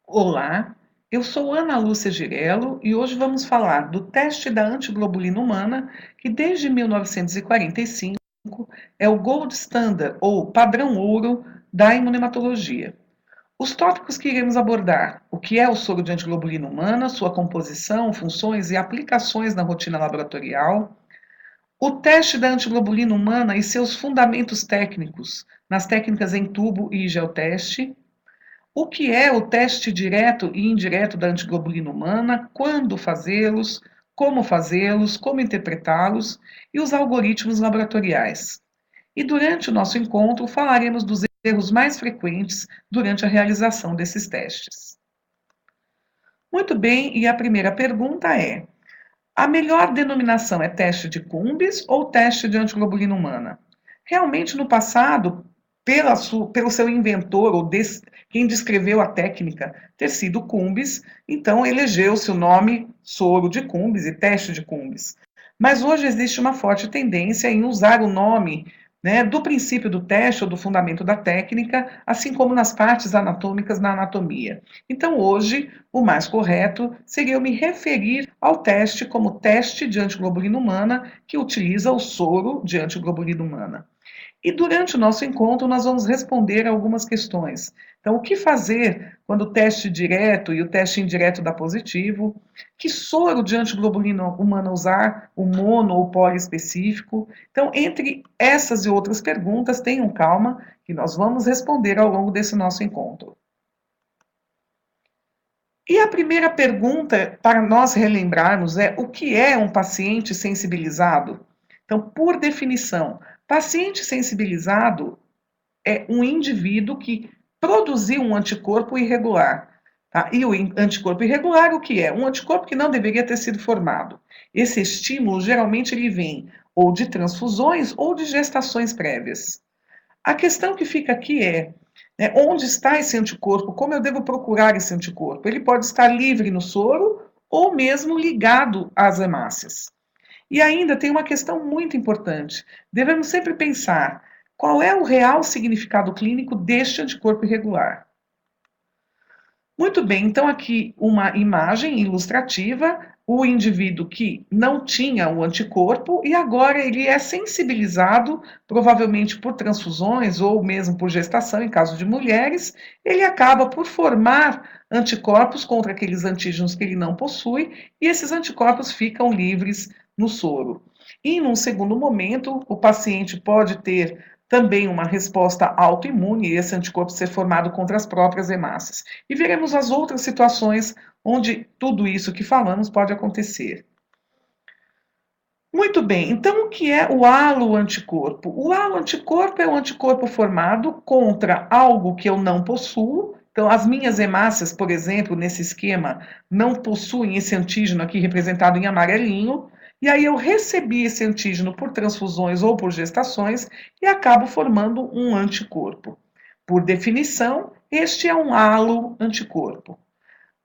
Olá, eu sou Ana Lúcia Girello e hoje vamos falar do teste da antiglobulina humana, que desde 1945 é o gold standard, ou padrão ouro, da imunematologia. Os tópicos que iremos abordar: o que é o soro de antiglobulina humana, sua composição, funções e aplicações na rotina laboratorial, o teste da antiglobulina humana e seus fundamentos técnicos nas técnicas em tubo e geoteste, o que é o teste direto e indireto da antiglobulina humana, quando fazê-los, como interpretá-los e os algoritmos laboratoriais. E durante o nosso encontro falaremos dos erros mais frequentes durante a realização desses testes. Muito bem, e a primeira pergunta é: a melhor denominação é teste de Cumbis ou teste de antiglobulina humana? Realmente, no passado, pelo seu inventor, ou quem descreveu a técnica, ter sido Cumbis, então elegeu-se o nome soro de Cumbis e teste de Cumbis. Mas hoje existe uma forte tendência em usar o nome, né, do princípio do teste ou do fundamento da técnica, assim como nas partes anatômicas na anatomia. Então, hoje, o mais correto seria eu me referir ao teste como teste de antiglobulina humana, que utiliza o soro de antiglobulina humana. E durante o nosso encontro, nós vamos responder algumas questões. Então, o que fazer quando o teste direto e o teste indireto dá positivo? Que soro de antiglobulina humana usar? O mono ou poliespecífico? Então, entre essas e outras perguntas, tenham calma, que nós vamos responder ao longo desse nosso encontro. E a primeira pergunta para nós relembrarmos é: o que é um paciente sensibilizado? Então, por definição, paciente sensibilizado é um indivíduo que produziu um anticorpo irregular. Tá? E o anticorpo irregular, o que é? Um anticorpo que não deveria ter sido formado. Esse estímulo geralmente ele vem ou de transfusões ou de gestações prévias. A questão que fica aqui é, né, onde está esse anticorpo? Como eu devo procurar esse anticorpo? Ele pode estar livre no soro ou mesmo ligado às hemácias. E ainda tem uma questão muito importante. Devemos sempre pensar: qual é o real significado clínico deste anticorpo irregular? Muito bem, então aqui uma imagem ilustrativa, o indivíduo que não tinha o anticorpo e agora ele é sensibilizado, provavelmente por transfusões ou mesmo por gestação, em caso de mulheres, ele acaba por formar anticorpos contra aqueles antígenos que ele não possui e esses anticorpos ficam livres no soro. E num segundo momento, o paciente pode ter também uma resposta autoimune e esse anticorpo ser formado contra as próprias hemácias. E veremos as outras situações onde tudo isso que falamos pode acontecer. Muito bem, então o que é o halo-anticorpo? O halo-anticorpo é um anticorpo formado contra algo que eu não possuo. Então, as minhas hemácias, por exemplo, nesse esquema, não possuem esse antígeno aqui representado em amarelinho, e aí eu recebi esse antígeno por transfusões ou por gestações e acabo formando um anticorpo. Por definição, este é um halo-anticorpo.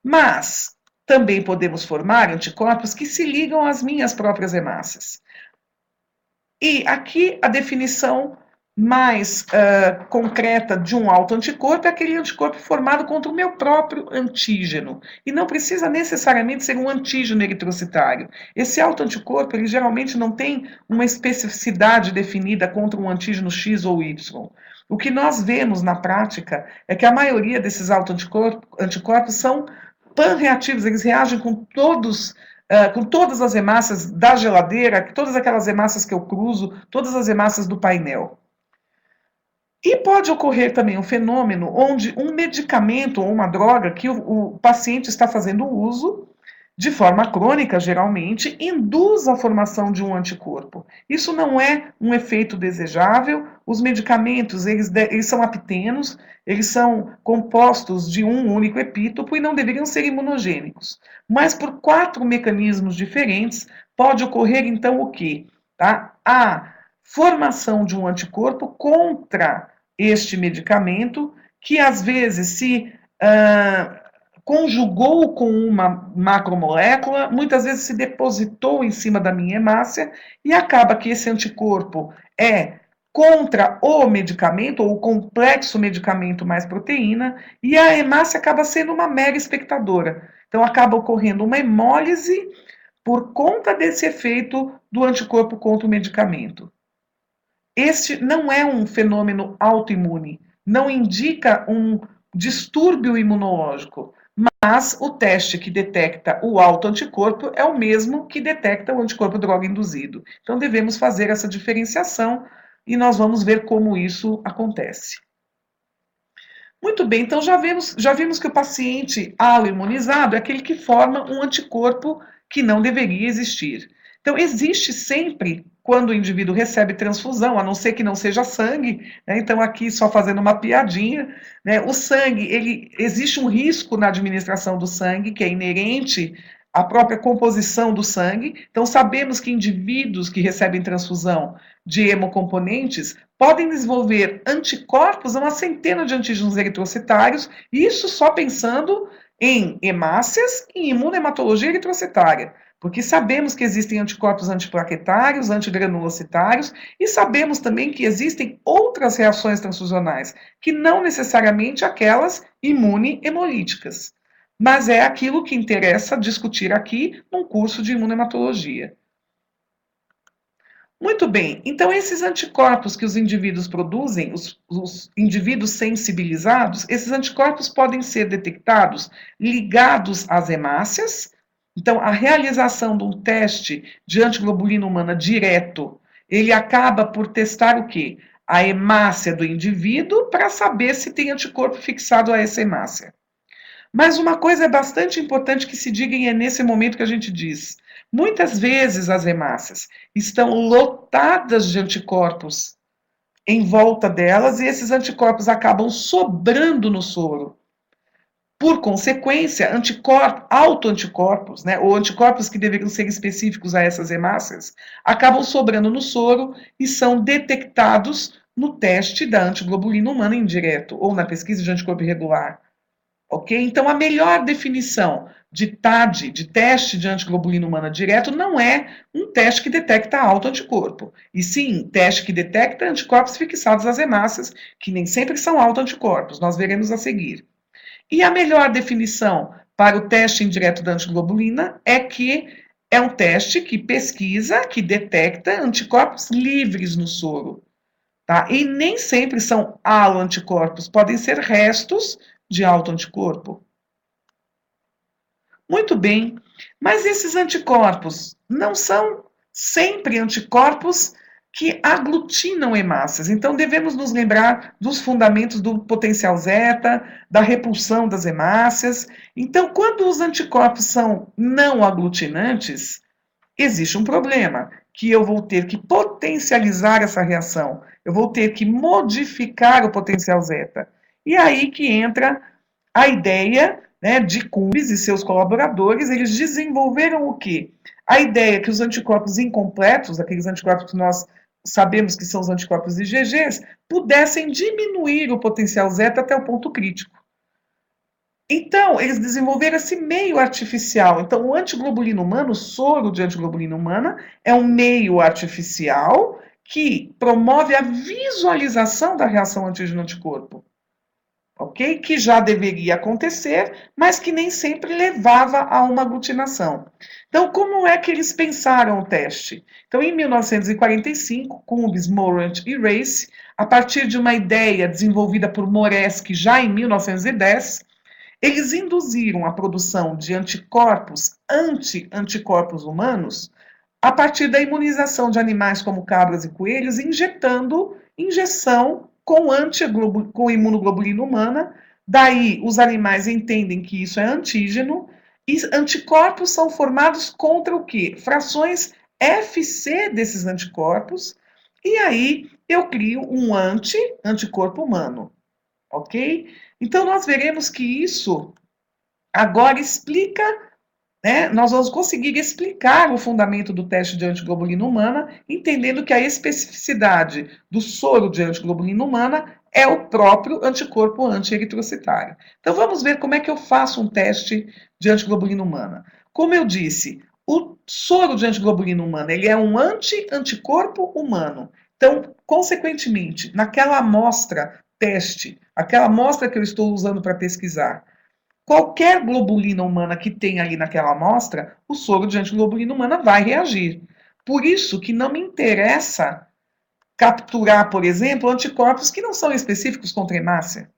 Mas também podemos formar anticorpos que se ligam às minhas próprias hemácias. E aqui a definição mais concreta de um autoanticorpo é aquele anticorpo formado contra o meu próprio antígeno. E não precisa necessariamente ser um antígeno eritrocitário. Esse autoanticorpo, ele geralmente não tem uma especificidade definida contra um antígeno X ou Y. O que nós vemos na prática é que a maioria desses autoanticorpos são panreativos, eles reagem com todas as hemácias da geladeira, todas aquelas hemácias que eu cruzo, todas as hemácias do painel. E pode ocorrer também um fenômeno onde um medicamento ou uma droga que o paciente está fazendo uso, de forma crônica, geralmente, induz a formação de um anticorpo. Isso não é um efeito desejável. Os medicamentos, eles são aptenos, eles são compostos de um único epítopo e não deveriam ser imunogênicos. Mas por 4 mecanismos diferentes, pode ocorrer, então, o quê? Tá? A formação de um anticorpo contra este medicamento, que às vezes se conjugou com uma macromolécula, muitas vezes se depositou em cima da minha hemácia e acaba que esse anticorpo é contra o medicamento, ou o complexo medicamento mais proteína, e a hemácia acaba sendo uma mera espectadora. Então, acaba ocorrendo uma hemólise por conta desse efeito do anticorpo contra o medicamento. Este não é um fenômeno autoimune, não indica um distúrbio imunológico, mas o teste que detecta o autoanticorpo é o mesmo que detecta o anticorpo droga-induzido. Então, devemos fazer essa diferenciação e nós vamos ver como isso acontece. Muito bem, então já vimos que o paciente aloimunizado é aquele que forma um anticorpo que não deveria existir. Então, existe sempre, quando o indivíduo recebe transfusão, a não ser que não seja sangue, né? Então, aqui só fazendo uma piadinha, né? O sangue, existe um risco na administração do sangue, que é inerente à própria composição do sangue. Então, sabemos que indivíduos que recebem transfusão de hemocomponentes podem desenvolver anticorpos a uma centena de antígenos eritrocitários, isso só pensando em hemácias e imunohematologia eritrocitária, porque sabemos que existem anticorpos antiplaquetários, antigranulocitários, e sabemos também que existem outras reações transfusionais, que não necessariamente aquelas imune-hemolíticas. Mas é aquilo que interessa discutir aqui num curso de imunohematologia. Muito bem, então esses anticorpos que os indivíduos produzem, os indivíduos sensibilizados, esses anticorpos podem ser detectados ligados às hemácias. Então, a realização de um teste de antiglobulina humana direto, ele acaba por testar o quê? A hemácia do indivíduo para saber se tem anticorpo fixado a essa hemácia. Mas uma coisa é bastante importante que se diga e é nesse momento que a gente diz. Muitas vezes as hemácias estão lotadas de anticorpos em volta delas e esses anticorpos acabam sobrando no soro. Por consequência, autoanticorpos, né, ou anticorpos que deveriam ser específicos a essas hemácias, acabam sobrando no soro e são detectados no teste da antiglobulina humana indireto ou na pesquisa de anticorpo irregular. Ok? Então, a melhor definição de TAD, de teste de antiglobulina humana direto, não é um teste que detecta autoanticorpo, e sim teste que detecta anticorpos fixados às hemácias, que nem sempre são autoanticorpos, nós veremos a seguir. E a melhor definição para o teste indireto da antiglobulina é que é um teste que pesquisa, que detecta anticorpos livres no soro. Tá? E nem sempre são aloanticorpos, podem ser restos de autoanticorpo. Muito bem, mas esses anticorpos não são sempre anticorpos que aglutinam hemácias. Então, devemos nos lembrar dos fundamentos do potencial zeta, da repulsão das hemácias. Então, quando os anticorpos são não aglutinantes, existe um problema, que eu vou ter que potencializar essa reação, eu vou ter que modificar o potencial zeta. E aí que entra a ideia, né, de Cumbes e seus colaboradores. Eles desenvolveram o quê? A ideia que os anticorpos incompletos, aqueles anticorpos que nós sabemos que são os anticorpos IgGs, pudessem diminuir o potencial zeta até o ponto crítico. Então, eles desenvolveram esse meio artificial. Então, o antiglobulina humano, o soro de antiglobulina humana, é um meio artificial que promove a visualização da reação antígeno-anticorpo, ok? Que já deveria acontecer, mas que nem sempre levava a uma aglutinação. Então, como é que eles pensaram o teste? Então, em 1945, Cumbes, Morant e Race, a partir de uma ideia desenvolvida por Moresky já em 1910, eles induziram a produção de anticorpos anti-anticorpos humanos a partir da imunização de animais como cabras e coelhos, injetando injeção com imunoglobulina humana. Daí, os animais entendem que isso é antígeno, e anticorpos são formados contra o quê? Frações FC desses anticorpos, e aí eu crio um anticorpo humano, ok? Então, nós veremos que isso agora explica, né, nós vamos conseguir explicar o fundamento do teste de antiglobulina humana, entendendo que a especificidade do soro de antiglobulina humana é o próprio anticorpo anti-eritrocitário. Então, vamos ver como é que eu faço um teste de antiglobulina humana. Como eu disse, o soro de antiglobulina humana ele é um anticorpo humano. Então, consequentemente, naquela amostra teste, aquela amostra que eu estou usando para pesquisar, qualquer globulina humana que tenha ali naquela amostra, o soro de antiglobulina humana vai reagir. Por isso que não me interessa capturar, por exemplo, anticorpos que não são específicos contra a hemácia.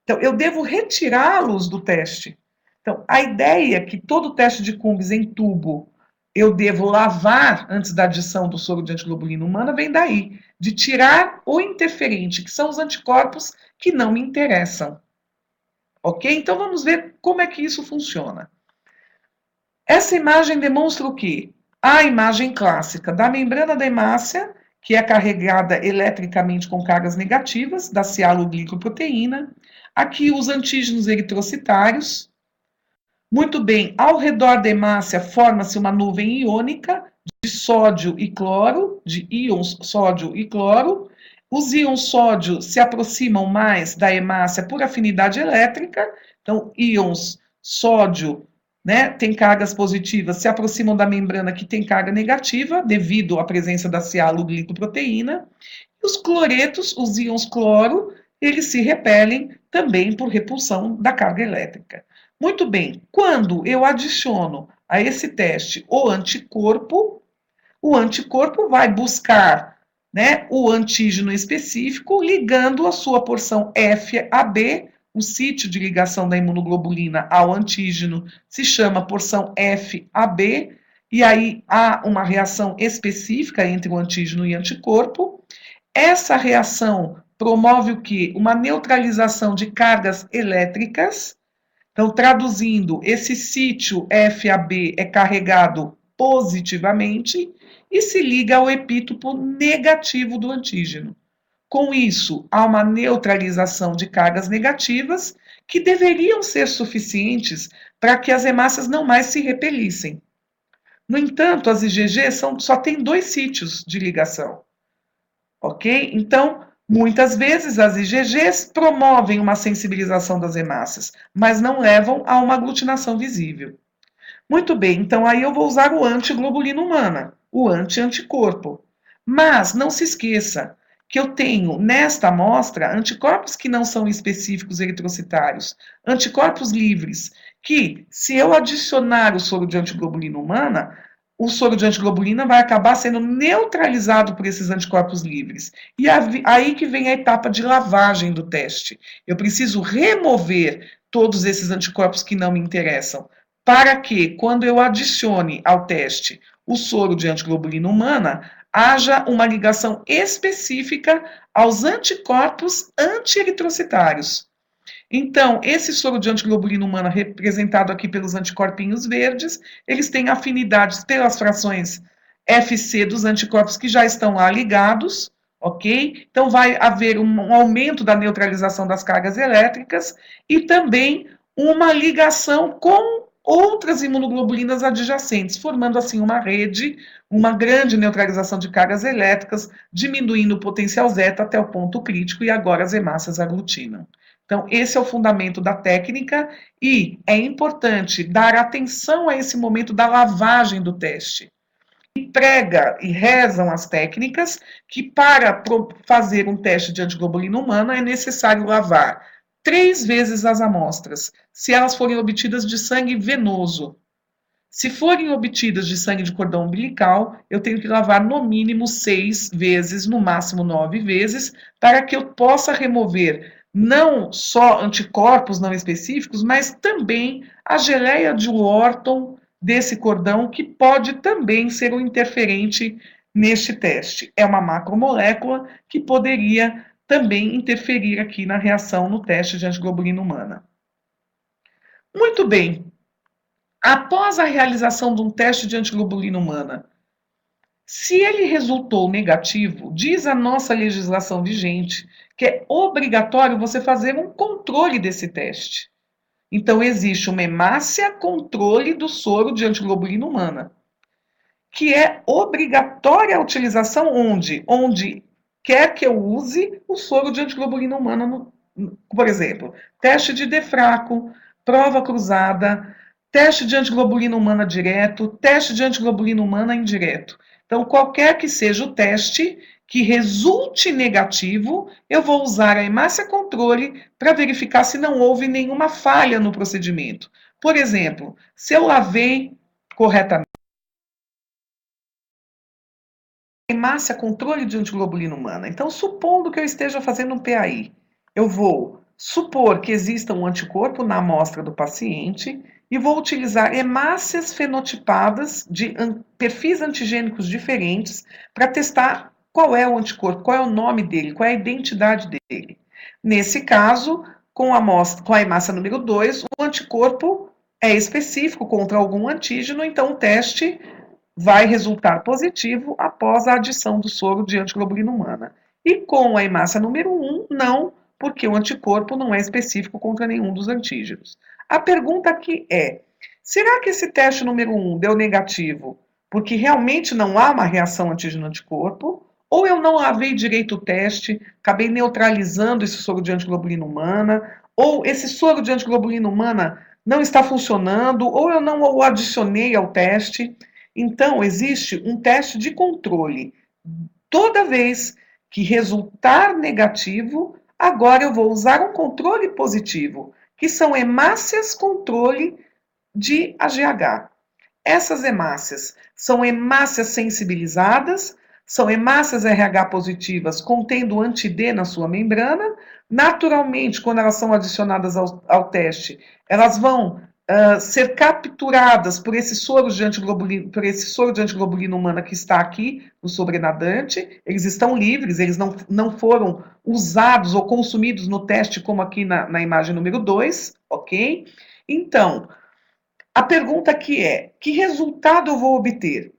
Então, eu devo retirá-los do teste. Então, a ideia é que todo teste de Cumbis em tubo eu devo lavar antes da adição do soro de antiglobulina humana vem daí, de tirar o interferente, que são os anticorpos que não me interessam. Ok? Então, vamos ver como é que isso funciona. Essa imagem demonstra o quê? A imagem clássica da membrana da hemácia, que é carregada eletricamente com cargas negativas, da cialoglicoproteína. Aqui os antígenos eritrocitários. Muito bem, ao redor da hemácia forma-se uma nuvem iônica de sódio e cloro, de íons sódio e cloro. Os íons sódio se aproximam mais da hemácia por afinidade elétrica, então íons sódio, né, tem cargas positivas, se aproximam da membrana que tem carga negativa, devido à presença da cialoglicoproteína. E os cloretos, os íons cloro, eles se repelem também por repulsão da carga elétrica. Muito bem, quando eu adiciono a esse teste o anticorpo vai buscar, né, o antígeno específico, ligando a sua porção FAB, o sítio de ligação da imunoglobulina ao antígeno se chama porção FAB, e aí há uma reação específica entre o antígeno e o anticorpo. Essa reação promove o quê? Uma neutralização de cargas elétricas. Então, traduzindo, esse sítio FAB é carregado positivamente e se liga ao epítopo negativo do antígeno. Com isso, há uma neutralização de cargas negativas que deveriam ser suficientes para que as hemácias não mais se repelissem. No entanto, as IgG só têm 2 sítios de ligação, ok? Então, muitas vezes as IgGs promovem uma sensibilização das hemácias, mas não levam a uma aglutinação visível. Muito bem, então aí eu vou usar o antiglobulina humana, o anti-anticorpo. Mas não se esqueça que eu tenho nesta amostra anticorpos que não são específicos eritrocitários, anticorpos livres, que se eu adicionar o soro de antiglobulina humana, o soro de antiglobulina vai acabar sendo neutralizado por esses anticorpos livres. E aí que vem a etapa de lavagem do teste. Eu preciso remover todos esses anticorpos que não me interessam, para que, quando eu adicione ao teste o soro de antiglobulina humana, haja uma ligação específica aos anticorpos anti-eritrocitários. Então, esse soro de antiglobulina humana, representado aqui pelos anticorpinhos verdes, eles têm afinidades pelas frações FC dos anticorpos que já estão lá ligados, ok? Então, vai haver um aumento da neutralização das cargas elétricas e também uma ligação com outras imunoglobulinas adjacentes, formando assim uma rede, uma grande neutralização de cargas elétricas, diminuindo o potencial zeta até o ponto crítico, e agora as hemácias aglutinam. Então, esse é o fundamento da técnica e é importante dar atenção a esse momento da lavagem do teste. E prega e rezam as técnicas que para fazer um teste de antiglobulina humana é necessário lavar 3 vezes as amostras, se elas forem obtidas de sangue venoso. Se forem obtidas de sangue de cordão umbilical, eu tenho que lavar no mínimo 6 vezes, no máximo 9 vezes, para que eu possa remover não só anticorpos não específicos, mas também a geleia de Wharton desse cordão, que pode também ser um interferente neste teste. É uma macromolécula que poderia também interferir aqui na reação no teste de antiglobulina humana. Muito bem. Após a realização de um teste de antiglobulina humana, se ele resultou negativo, diz a nossa legislação vigente que é obrigatório você fazer um controle desse teste. Então, existe uma hemácia controle do soro de antiglobulina humana, que é obrigatória a utilização onde? Onde quer que eu use o soro de antiglobulina humana, por exemplo, teste de DEFRACO, prova cruzada, teste de antiglobulina humana direto, teste de antiglobulina humana indireto. Então, qualquer que seja o teste que resulte negativo, eu vou usar a hemácia controle para verificar se não houve nenhuma falha no procedimento. Por exemplo, se eu lavei corretamente, hemácia controle de antiglobulina humana. Então, supondo que eu esteja fazendo um PAI, eu vou supor que exista um anticorpo na amostra do paciente e vou utilizar hemácias fenotipadas de perfis antigênicos diferentes para testar qual é o anticorpo, qual é o nome dele, qual é a identidade dele. Nesse caso, com a hemácia número 2, o anticorpo é específico contra algum antígeno, então o teste vai resultar positivo após a adição do soro de antiglobulina humana. E com a hemácia número 1, não, porque o anticorpo não é específico contra nenhum dos antígenos. A pergunta aqui é: será que esse teste número 1 deu negativo porque realmente não há uma reação antígeno-anticorpo? Ou eu não lavei direito o teste, acabei neutralizando esse soro de antiglobulina humana, ou esse soro de antiglobulina humana não está funcionando, ou eu não o adicionei ao teste. Então, existe um teste de controle. Toda vez que resultar negativo, agora eu vou usar um controle positivo, que são hemácias controle de AGH. Essas hemácias são hemácias sensibilizadas, são hemácias RH positivas contendo anti-D na sua membrana. Naturalmente, quando elas são adicionadas ao teste, elas vão ser capturadas por esse soro de antiglobulina humana que está aqui no sobrenadante. Eles estão livres, eles não foram usados ou consumidos no teste, como aqui na imagem número 2, ok? Então, a pergunta aqui é: que resultado eu vou obter?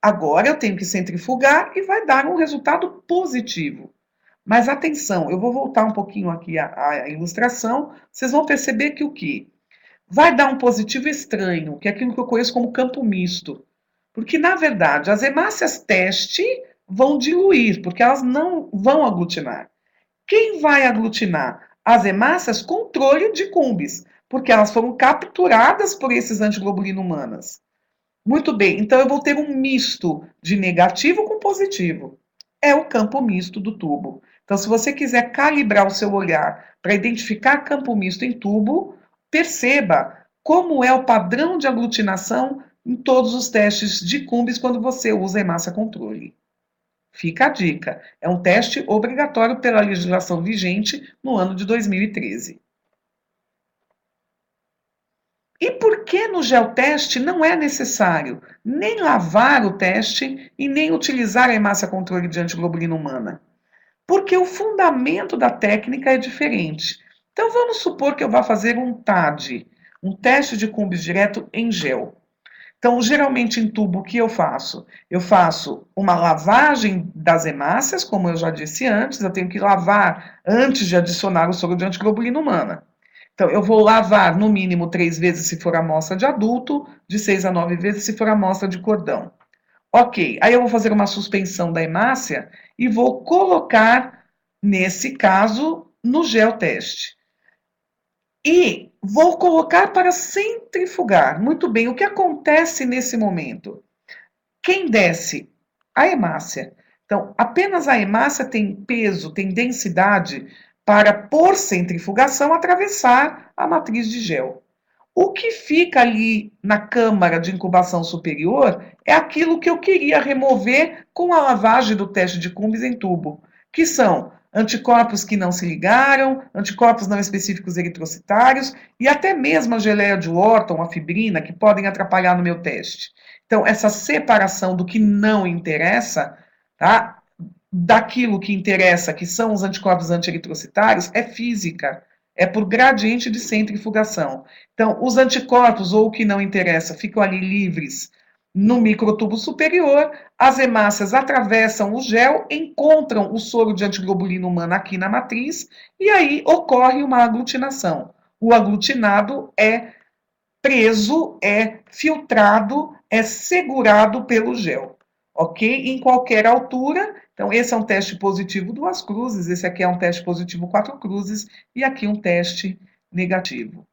Agora eu tenho que centrifugar e vai dar um resultado positivo. Mas atenção, eu vou voltar um pouquinho aqui à ilustração, vocês vão perceber que o quê? Vai dar um positivo estranho, que é aquilo que eu conheço como campo misto. Porque, na verdade, as hemácias teste vão diluir, porque elas não vão aglutinar. Quem vai aglutinar? As hemácias controle de cumbis, porque elas foram capturadas por esses antiglobulina humanas. Muito bem, então eu vou ter um misto de negativo com positivo. É o campo misto do tubo. Então, se você quiser calibrar o seu olhar para identificar campo misto em tubo, perceba como é o padrão de aglutinação em todos os testes de cumbis quando você usa a hemácia controle. Fica a dica. É um teste obrigatório pela legislação vigente no ano de 2013. E por que no geoteste não é necessário nem lavar o teste e nem utilizar a hemácia controle de antiglobulina humana? Porque o fundamento da técnica é diferente. Então vamos supor que eu vá fazer um TAD, um teste de cumbis direto em gel. Então, geralmente em tubo, o que eu faço? Eu faço uma lavagem das hemácias, como eu já disse antes, eu tenho que lavar antes de adicionar o soro de antiglobulina humana. Então, eu vou lavar no mínimo 3 vezes se for amostra de adulto, de 6 a 9 vezes se for amostra de cordão. Ok, aí eu vou fazer uma suspensão da hemácia e vou colocar, nesse caso, no gel teste. E vou colocar para centrifugar. Muito bem, o que acontece nesse momento? Quem desce? A hemácia. Então, apenas a hemácia tem peso, tem densidade para, por centrifugação, atravessar a matriz de gel. O que fica ali na câmara de incubação superior é aquilo que eu queria remover com a lavagem do teste de Cumbis em tubo, que são anticorpos que não se ligaram, anticorpos não específicos eritrocitários e até mesmo a geleia de Wharton, a fibrina, que podem atrapalhar no meu teste. Então, essa separação do que não interessa, tá? Daquilo que interessa, que são os anticorpos anti-eritrocitários, é física, é por gradiente de centrifugação. Então, os anticorpos, ou o que não interessa, ficam ali livres no microtubo superior, as hemácias atravessam o gel, encontram o soro de antiglobulina humana aqui na matriz, e aí ocorre uma aglutinação. O aglutinado é preso, é filtrado, é segurado pelo gel, ok? Em qualquer altura. Então, esse é um teste positivo 2 cruzes, esse aqui é um teste positivo 4 cruzes, e aqui um teste negativo.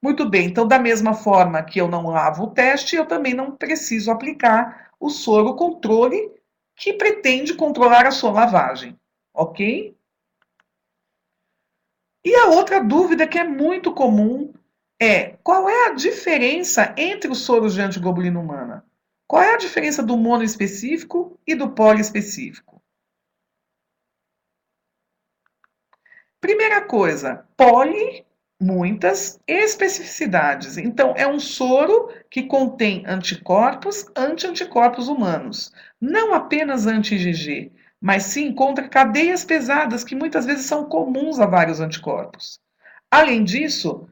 Muito bem, então, da mesma forma que eu não lavo o teste, eu também não preciso aplicar o soro controle que pretende controlar a sua lavagem, ok? E a outra dúvida que é muito comum é: qual é a diferença entre os soros de antiglobulina humana? Qual é a diferença do monoespecífico e do poliespecífico? Primeira coisa, muitas especificidades. Então, é um soro que contém anticorpos, anti-anticorpos humanos. Não apenas anti-IgG, mas sim contra cadeias pesadas que muitas vezes são comuns a vários anticorpos. Além disso,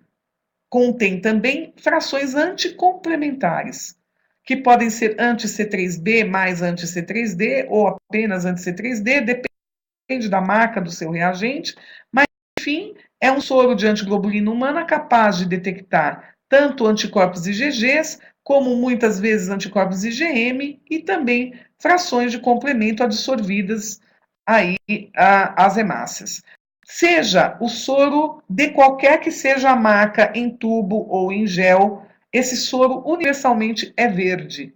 contém também frações anticomplementares, que podem ser anti-C3b mais anti-C3d ou apenas anti-C3d, depende da marca do seu reagente, mas enfim, é um soro de antiglobulina humana capaz de detectar tanto anticorpos IgGs, como muitas vezes anticorpos IgM e também frações de complemento absorvidas aí às hemácias. Seja o soro de qualquer que seja a marca, em tubo ou em gel, esse soro universalmente é verde,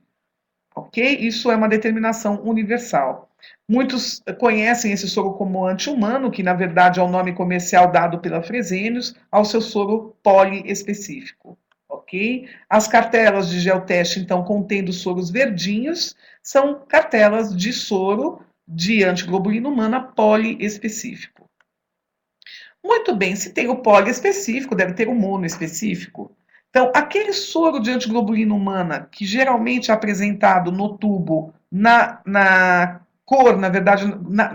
ok? Isso é uma determinação universal. Muitos conhecem esse soro como anti-humano, que na verdade é o nome comercial dado pela Fresenius ao seu soro poliespecífico, ok? As cartelas de gel-teste, então, contendo soros verdinhos, são cartelas de soro de antiglobulina humana poliespecífico. Muito bem, se tem o poliespecífico, deve ter o monoespecífico. Então, aquele soro de antiglobulina humana, que geralmente é apresentado no tubo, na cor, na verdade,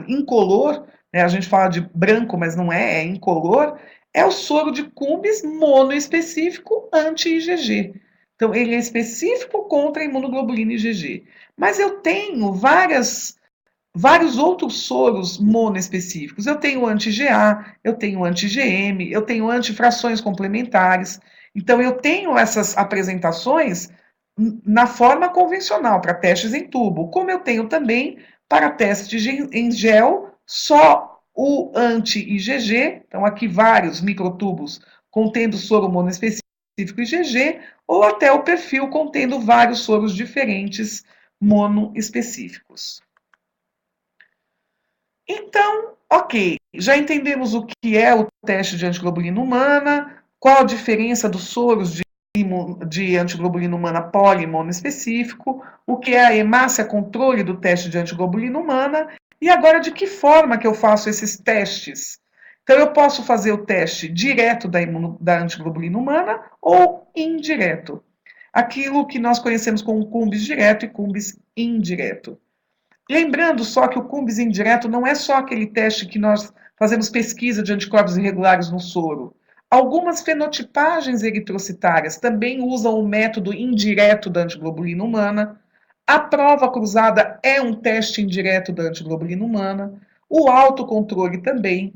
incolor, né, a gente fala de branco, mas não é, é incolor, é o soro de Cumbis monoespecífico anti-IgG. Então, ele é específico contra a imunoglobulina IgG. Mas eu tenho vários outros soros monoespecíficos. Eu tenho anti-GA, eu tenho anti-GM, eu tenho antifrações complementares. Então, eu tenho essas apresentações na forma convencional, para testes em tubo, como eu tenho também para testes em gel, só o anti-IgG, então aqui vários microtubos contendo soro monoespecífico IgG, ou até o perfil contendo vários soros diferentes monoespecíficos. Então, ok, já entendemos o que é o teste de antiglobulina humana, qual a diferença dos soros de antiglobulina humana poli e monoespecífico, o que é a hemácia controle do teste de antiglobulina humana, e agora de que forma que eu faço esses testes. Então, eu posso fazer o teste direto da antiglobulina humana ou indireto. Aquilo que nós conhecemos como cumbis direto e cumbis indireto. Lembrando só que o Cumbis indireto não é só aquele teste que nós fazemos pesquisa de anticorpos irregulares no soro. Algumas fenotipagens eritrocitárias também usam o método indireto da antiglobulina humana. A prova cruzada é um teste indireto da antiglobulina humana. O autocontrole também,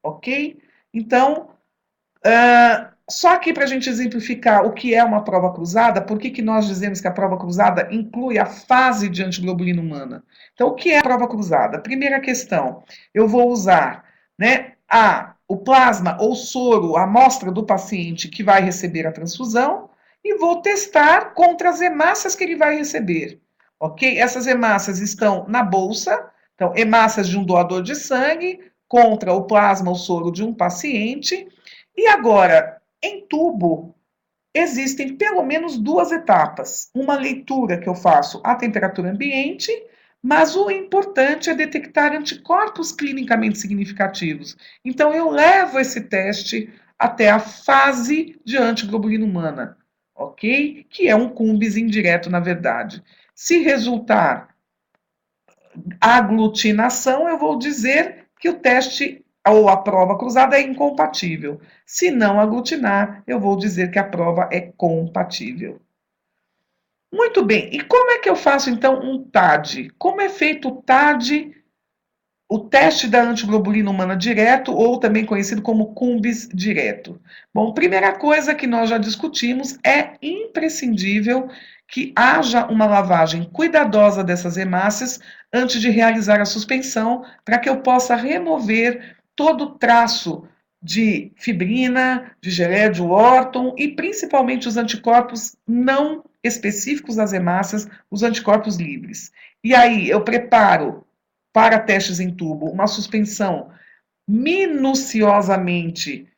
ok? Então, só aqui para a gente exemplificar o que é uma prova cruzada, por que nós dizemos que a prova cruzada inclui a fase de antiglobulina humana? Então, o que é a prova cruzada? Primeira questão, eu vou usar, né, o plasma ou soro, a amostra do paciente que vai receber a transfusão, e vou testar contra as hemácias que ele vai receber, ok? Essas hemácias estão na bolsa, então, hemácias de um doador de sangue contra o plasma ou soro de um paciente. E agora, em tubo, existem pelo menos duas etapas. Uma leitura que eu faço à temperatura ambiente, mas o importante é detectar anticorpos clinicamente significativos. Então, eu levo esse teste até a fase de antiglobulina humana, ok? Que é um cumbis indireto, na verdade. Se resultar aglutinação, eu vou dizer que o teste ou a prova cruzada é incompatível. Se não aglutinar, eu vou dizer que a prova é compatível. Muito bem, e como é que eu faço então um TAD? Como é feito o TAD, o teste da antiglobulina humana direto, ou também conhecido como cumbis direto? Bom, primeira coisa que nós já discutimos, é imprescindível que haja uma lavagem cuidadosa dessas hemácias antes de realizar a suspensão, para que eu possa remover todo o traço de fibrina, de geleia de Wharton e principalmente os anticorpos não específicos das hemácias, os anticorpos livres. E aí eu preparo para testes em tubo uma suspensão minuciosamente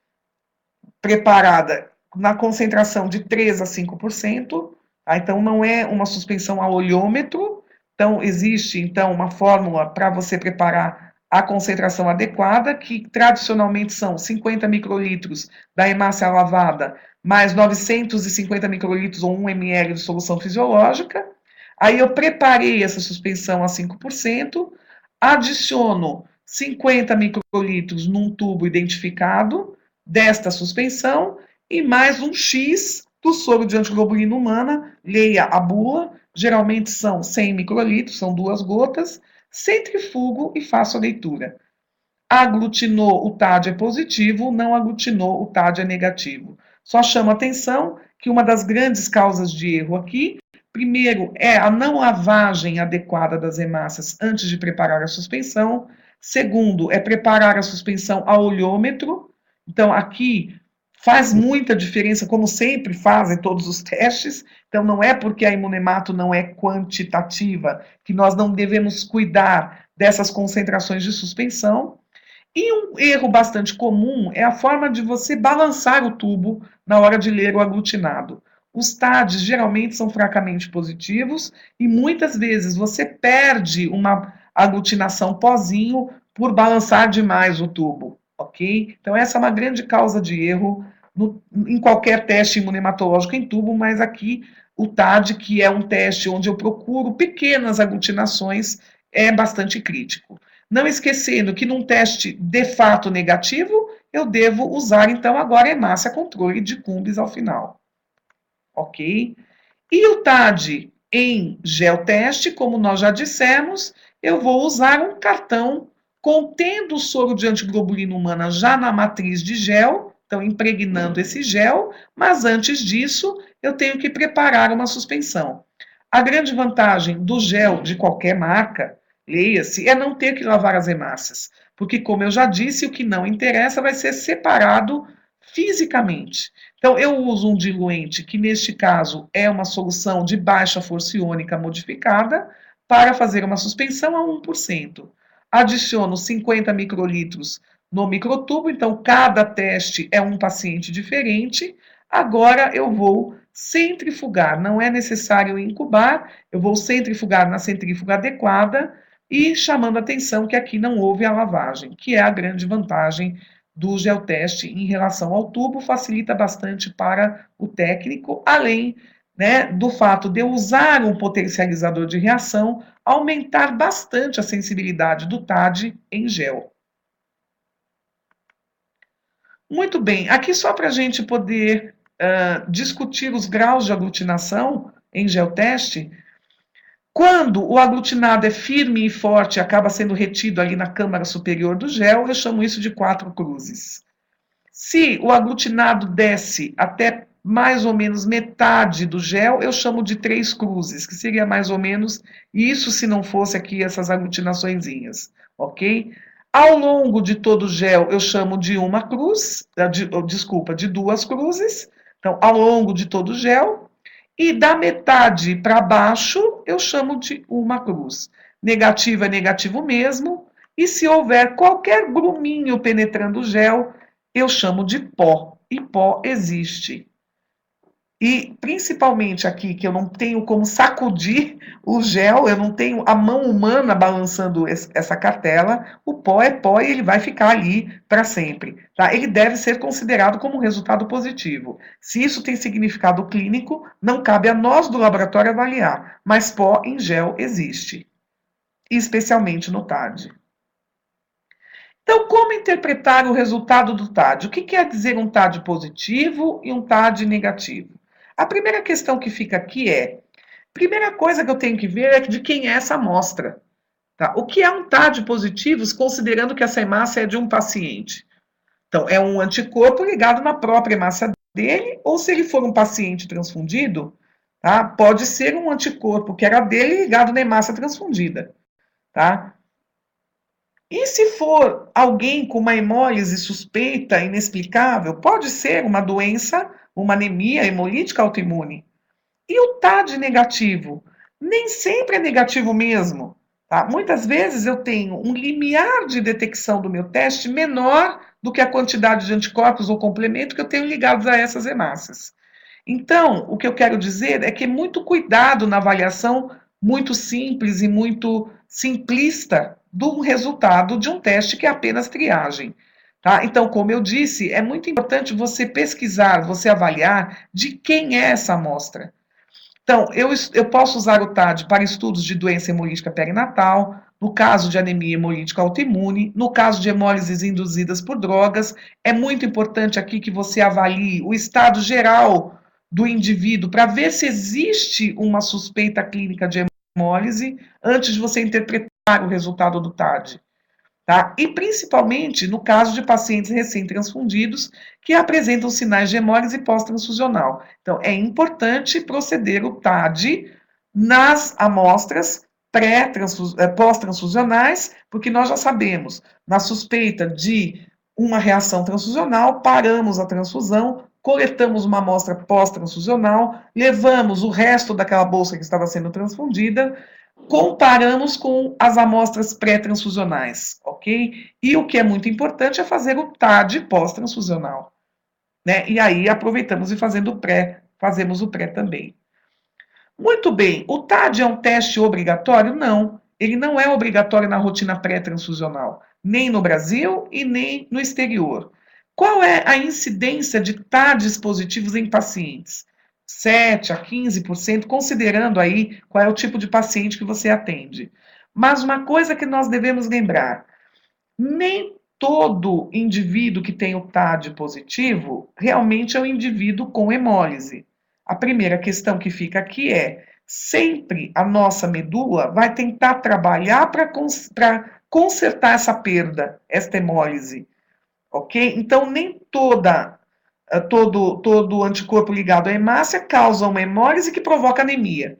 preparada na concentração de 3 a 5%, tá? Então não é uma suspensão a olhômetro, então existe então uma fórmula para você preparar a concentração adequada, que tradicionalmente são 50 microlitros da hemácia lavada, mais 950 microlitros ou 1 ml de solução fisiológica. Aí eu preparei essa suspensão a 5%, adiciono 50 microlitros num tubo identificado desta suspensão e mais um X do soro de antiglobulina humana, leia a bula, geralmente são 100 microlitros, são 2 gotas, centrifugo e faço a leitura. Aglutinou, o TAD é positivo, não aglutinou, o TAD é negativo. Só chamo atenção que uma das grandes causas de erro aqui, primeiro, é a não lavagem adequada das hemácias antes de preparar a suspensão. Segundo, é preparar a suspensão a olhômetro. Então, aqui faz muita diferença, como sempre fazem todos os testes. Então, não é porque a imunemato não é quantitativa que nós não devemos cuidar dessas concentrações de suspensão. E um erro bastante comum é a forma de você balançar o tubo na hora de ler o aglutinado. Os TADs geralmente são fracamente positivos e muitas vezes você perde uma aglutinação pozinho por balançar demais o tubo, ok? Então essa é uma grande causa de erro em qualquer teste imunematológico em tubo, mas aqui o TAD, que é um teste onde eu procuro pequenas aglutinações, é bastante crítico. Não esquecendo que num teste de fato negativo, eu devo usar então agora a hemácia controle de Cumbis ao final. Ok? E o TAD em geoteste, como nós já dissemos, eu vou usar um cartão contendo o soro de antiglobulina humana já na matriz de gel, então impregnando esse gel, mas antes disso eu tenho que preparar uma suspensão. A grande vantagem do gel de qualquer marca, leia-se, é não ter que lavar as hemácias, porque, como eu já disse, o que não interessa vai ser separado fisicamente. Então, eu uso um diluente, que neste caso é uma solução de baixa força iônica modificada, para fazer uma suspensão a 1%. Adiciono 50 microlitros no microtubo, então cada teste é um paciente diferente. Agora eu vou centrifugar, não é necessário incubar, eu vou centrifugar na centrífuga adequada e chamando a atenção que aqui não houve a lavagem, que é a grande vantagem do geoteste em relação ao tubo, facilita bastante para o técnico, além, né, do fato de eu usar um potencializador de reação, aumentar bastante a sensibilidade do TAD em gel. Muito bem, aqui só para a gente poder discutir os graus de aglutinação em geoteste, quando o aglutinado é firme e forte e acaba sendo retido ali na câmara superior do gel, eu chamo isso de 4 cruzes. Se o aglutinado desce até mais ou menos metade do gel, eu chamo de 3 cruzes, que seria mais ou menos isso se não fosse aqui essas aglutinaçõezinhas, ok? Ao longo de todo o gel, eu chamo de uma cruz, de 2 cruzes, então, ao longo de todo o gel, e da metade para baixo, eu chamo de uma cruz. Negativo é negativo mesmo, e se houver qualquer gruminho penetrando o gel, eu chamo de pó, e pó existe. E principalmente aqui, que eu não tenho como sacudir o gel, eu não tenho a mão humana balançando essa cartela, o pó é pó e ele vai ficar ali para sempre. Tá? Ele deve ser considerado como um resultado positivo. Se isso tem significado clínico, não cabe a nós do laboratório avaliar, mas pó em gel existe, especialmente no TAD. Então, como interpretar o resultado do TAD? O que quer dizer um TAD positivo e um TAD negativo? A primeira questão que fica aqui é, primeira coisa que eu tenho que ver é de quem é essa amostra. Tá? O que é um TAD positivo, considerando que essa hemácia é de um paciente? Então, é um anticorpo ligado na própria hemácia dele, ou se ele for um paciente transfundido, tá? Pode ser um anticorpo que era dele ligado na hemácia transfundida. Tá? E se for alguém com uma hemólise suspeita, inexplicável, pode ser uma doença, uma anemia hemolítica autoimune. E o TAD negativo? Nem sempre é negativo mesmo. Tá? Muitas vezes eu tenho um limiar de detecção do meu teste menor do que a quantidade de anticorpos ou complemento que eu tenho ligados a essas hemácias. Então, o que eu quero dizer é que muito cuidado na avaliação muito simples e muito simplista do resultado de um teste que é apenas triagem. Tá? Então, como eu disse, é muito importante você pesquisar, você avaliar de quem é essa amostra. Então, eu posso usar o TAD para estudos de doença hemolítica perinatal, no caso de anemia hemolítica autoimune, no caso de hemólises induzidas por drogas. É muito importante aqui que você avalie o estado geral do indivíduo para ver se existe uma suspeita clínica de hemólise antes de você interpretar o resultado do TAD. Tá? E principalmente no caso de pacientes recém-transfundidos que apresentam sinais de hemólise pós-transfusional. Então, é importante proceder o TAD nas amostras pós-transfusionais, porque nós já sabemos, na suspeita de uma reação transfusional, paramos a transfusão, coletamos uma amostra pós-transfusional, levamos o resto daquela bolsa que estava sendo transfundida, comparamos com as amostras pré-transfusionais, ok? E o que é muito importante é fazer o TAD pós-transfusional, né? E aí aproveitamos e fazemos o pré também. Muito bem, o TAD é um teste obrigatório? Não, ele não é obrigatório na rotina pré-transfusional, nem no Brasil e nem no exterior. Qual é a incidência de TADs positivos em pacientes? 7 a 15%, considerando aí qual é o tipo de paciente que você atende. Mas uma coisa que nós devemos lembrar: nem todo indivíduo que tem o TAD positivo realmente é um indivíduo com hemólise. A primeira questão que fica aqui é: sempre a nossa medula vai tentar trabalhar para consertar essa perda, esta hemólise, ok? Então, nem todo anticorpo ligado à hemácia causa uma hemólise que provoca anemia.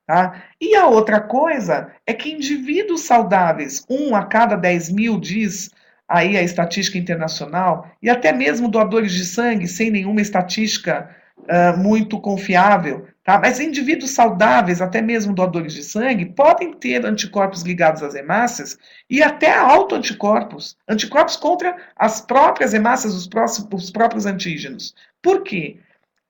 Tá? E a outra coisa é que indivíduos saudáveis, 1 a cada 10.000, diz aí a estatística internacional, e até mesmo doadores de sangue, sem nenhuma estatística muito confiável, tá? Mas indivíduos saudáveis, até mesmo doadores de sangue, podem ter anticorpos ligados às hemácias e até autoanticorpos, anticorpos contra as próprias hemácias, os próprios antígenos. Por quê?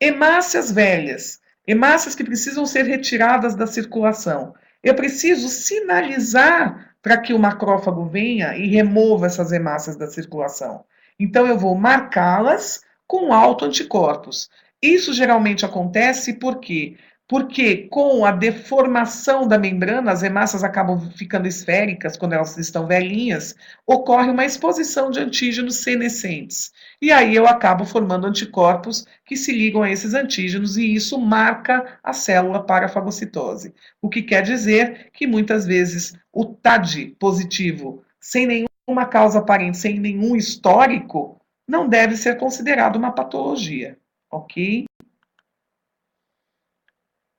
Hemácias velhas, hemácias que precisam ser retiradas da circulação. Eu preciso sinalizar para que o macrófago venha e remova essas hemácias da circulação. Então, eu vou marcá-las com autoanticorpos. Isso geralmente acontece por quê? Porque com a deformação da membrana, as hemácias acabam ficando esféricas quando elas estão velhinhas, ocorre uma exposição de antígenos senescentes. E aí eu acabo formando anticorpos que se ligam a esses antígenos e isso marca a célula para a fagocitose. O que quer dizer que muitas vezes o TAD positivo, sem nenhuma causa aparente, sem nenhum histórico, não deve ser considerado uma patologia, ok?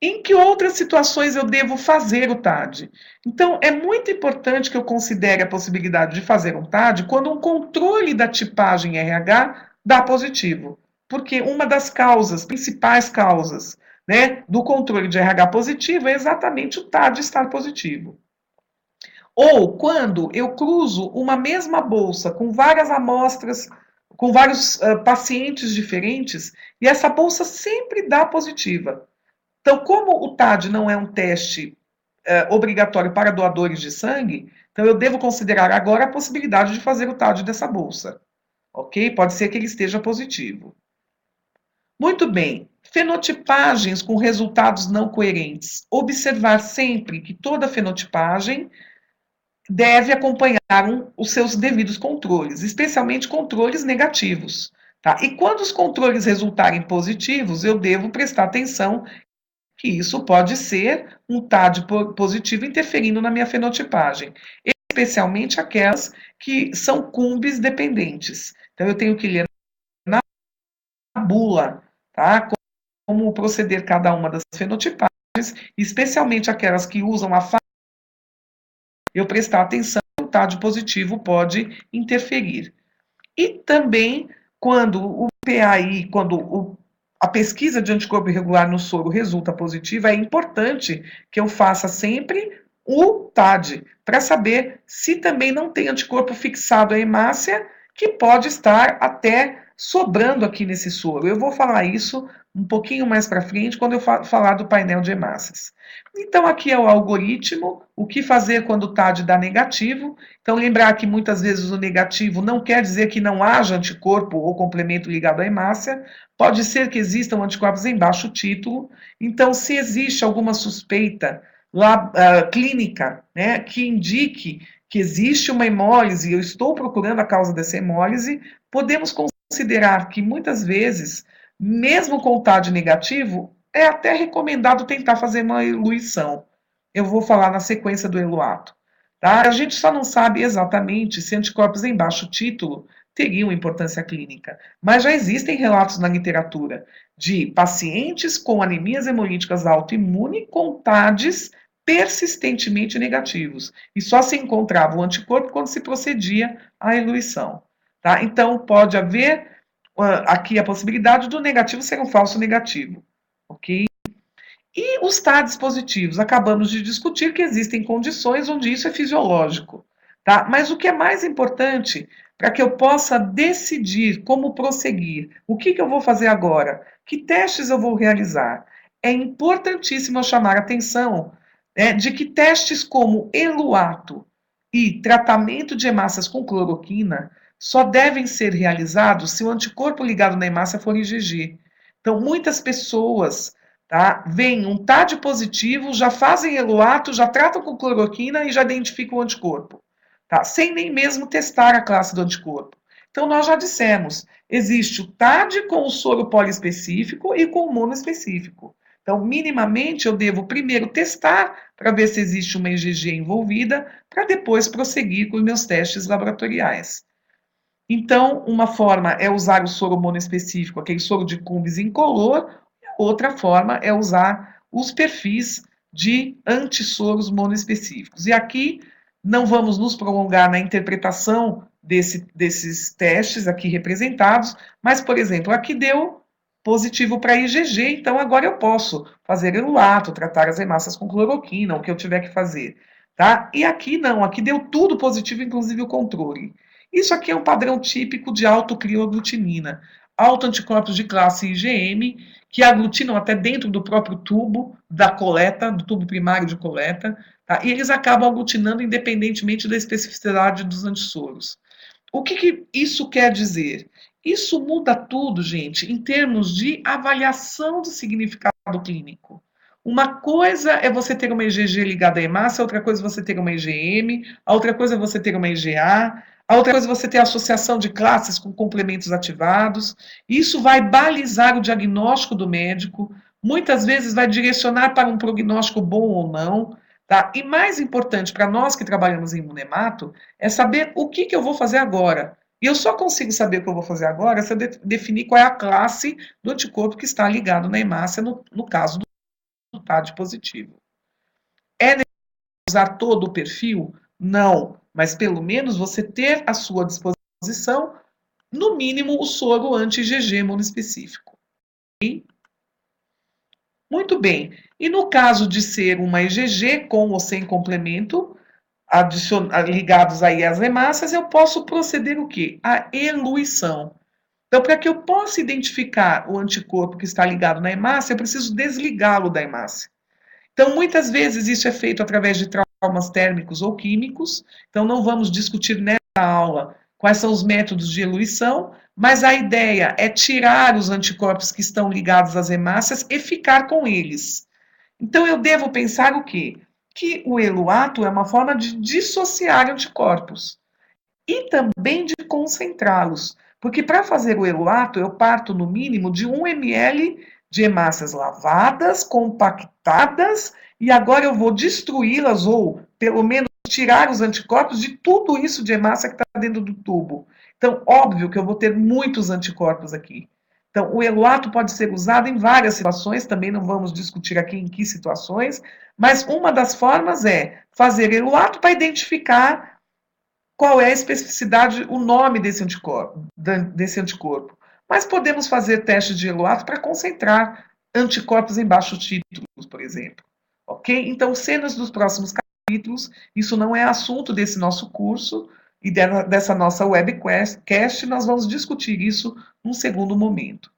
Em que outras situações eu devo fazer o TAD? Então, é muito importante que eu considere a possibilidade de fazer um TAD quando um controle da tipagem RH dá positivo. Porque uma das causas, principais causas, né, do controle de RH positivo é exatamente o TAD estar positivo. Ou quando eu cruzo uma mesma bolsa com várias amostras, com vários pacientes diferentes, e essa bolsa sempre dá positiva. Então, como o TAD não é um teste obrigatório para doadores de sangue, então eu devo considerar agora a possibilidade de fazer o TAD dessa bolsa, ok? Pode ser que ele esteja positivo. Muito bem. Fenotipagens com resultados não coerentes. Observar sempre que toda fenotipagem deve acompanhar os seus devidos controles, especialmente controles negativos. Tá? E quando os controles resultarem positivos, eu devo prestar atenção que isso pode ser um TAD positivo interferindo na minha fenotipagem, especialmente aquelas que são cumbis dependentes. Então, eu tenho que ler na bula, tá? Como proceder cada uma das fenotipagens, especialmente aquelas que usam a eu prestar atenção que o TAD positivo pode interferir. E também, quando o PAI, quando a pesquisa de anticorpo irregular no soro resulta positiva, é importante que eu faça sempre o TAD, para saber se também não tem anticorpo fixado à hemácia, que pode estar até sobrando aqui nesse soro. Eu vou falar isso um pouquinho mais para frente, quando eu falar do painel de hemácias. Então, aqui é o algoritmo, o que fazer quando o TAD dá negativo. Então, lembrar que muitas vezes o negativo não quer dizer que não haja anticorpo ou complemento ligado à hemácia, pode ser que existam anticorpos em baixo título. Então, se existe alguma suspeita lá, clínica, né, que indique que existe uma hemólise, eu estou procurando a causa dessa hemólise, podemos considerar que muitas vezes, mesmo com o TAD negativo, é até recomendado tentar fazer uma eluição. Eu vou falar na sequência do eluato. Tá? A gente só não sabe exatamente se anticorpos em baixo título teriam importância clínica, mas já existem relatos na literatura de pacientes com anemias hemolíticas autoimune com TADs persistentemente negativos, e só se encontrava o anticorpo quando se procedia à eluição. Tá? Então, pode haver aqui a possibilidade do negativo ser um falso negativo, ok? E os TADs positivos, acabamos de discutir que existem condições onde isso é fisiológico, tá? Mas o que é mais importante para que eu possa decidir como prosseguir, o que eu vou fazer agora, que testes eu vou realizar, é importantíssimo eu chamar a atenção, né, de que testes como eluato e tratamento de hemácias com cloroquina só devem ser realizados se o anticorpo ligado na hemácia for IgG. Então, muitas pessoas, tá, veem um TAD positivo, já fazem eluato, já tratam com cloroquina e já identificam o anticorpo, tá, sem nem mesmo testar a classe do anticorpo. Então, nós já dissemos, existe o TAD com o soro poliespecífico e com o monoespecífico. Então, minimamente, eu devo primeiro testar para ver se existe uma IgG envolvida, para depois prosseguir com os meus testes laboratoriais. Então, uma forma é usar o soro monoespecífico, aquele soro de Cumbres incolor, e a outra forma é usar os perfis de antissoros monoespecíficos. E aqui não vamos nos prolongar na interpretação desses testes aqui representados, mas, por exemplo, aqui deu positivo para IgG, então agora eu posso fazer eluato, tratar as hemácias com cloroquina, o que eu tiver que fazer. Tá? E aqui não, aqui deu tudo positivo, inclusive o controle. Isso aqui é um padrão típico de autocrioglutinina, autoanticorpos de classe IgM, que aglutinam até dentro do próprio tubo da coleta, do tubo primário de coleta, tá? E eles acabam aglutinando independentemente da especificidade dos antissoros. O que isso quer dizer? Isso muda tudo, gente, em termos de avaliação do significado clínico. Uma coisa é você ter uma IgG ligada à hemácia, outra coisa é você ter uma IgM, a outra coisa é você ter uma IgA, a outra coisa é você ter associação de classes com complementos ativados. Isso vai balizar o diagnóstico do médico, muitas vezes vai direcionar para um prognóstico bom ou não. Tá? E mais importante para nós que trabalhamos em imunemato é saber o que eu vou fazer agora. E eu só consigo saber o que eu vou fazer agora se eu definir qual é a classe do anticorpo que está ligado na hemácia, no caso do TAD positivo. É necessário usar todo o perfil? Não, mas pelo menos você ter à sua disposição, no mínimo, o soro anti-IgG monoespecífico. Okay? Muito bem. E no caso de ser uma IgG com ou sem complemento, ligados aí às hemácias, eu posso proceder o quê? A eluição. Então, para que eu possa identificar o anticorpo que está ligado na hemácia, eu preciso desligá-lo da hemácia. Então, muitas vezes isso é feito através de traumas térmicos ou químicos. Então, não vamos discutir nessa aula quais são os métodos de eluição, mas a ideia é tirar os anticorpos que estão ligados às hemácias e ficar com eles. Então, eu devo pensar o quê? Que o eluato é uma forma de dissociar anticorpos e também de concentrá-los. Porque para fazer o eluato, eu parto no mínimo de 1 ml de hemácias lavadas, compactadas, e agora eu vou destruí-las, ou pelo menos tirar os anticorpos de tudo isso de hemácia que está dentro do tubo. Então, óbvio que eu vou ter muitos anticorpos aqui. Então, o eluato pode ser usado em várias situações, também não vamos discutir aqui em que situações, mas uma das formas é fazer eluato para identificar qual é a especificidade, o nome desse anticorpo. Mas podemos fazer testes de ELOAT para concentrar anticorpos em baixos títulos, por exemplo. Ok? Então, cenas dos próximos capítulos, isso não é assunto desse nosso curso e dessa nossa webcast, nós vamos discutir isso num segundo momento.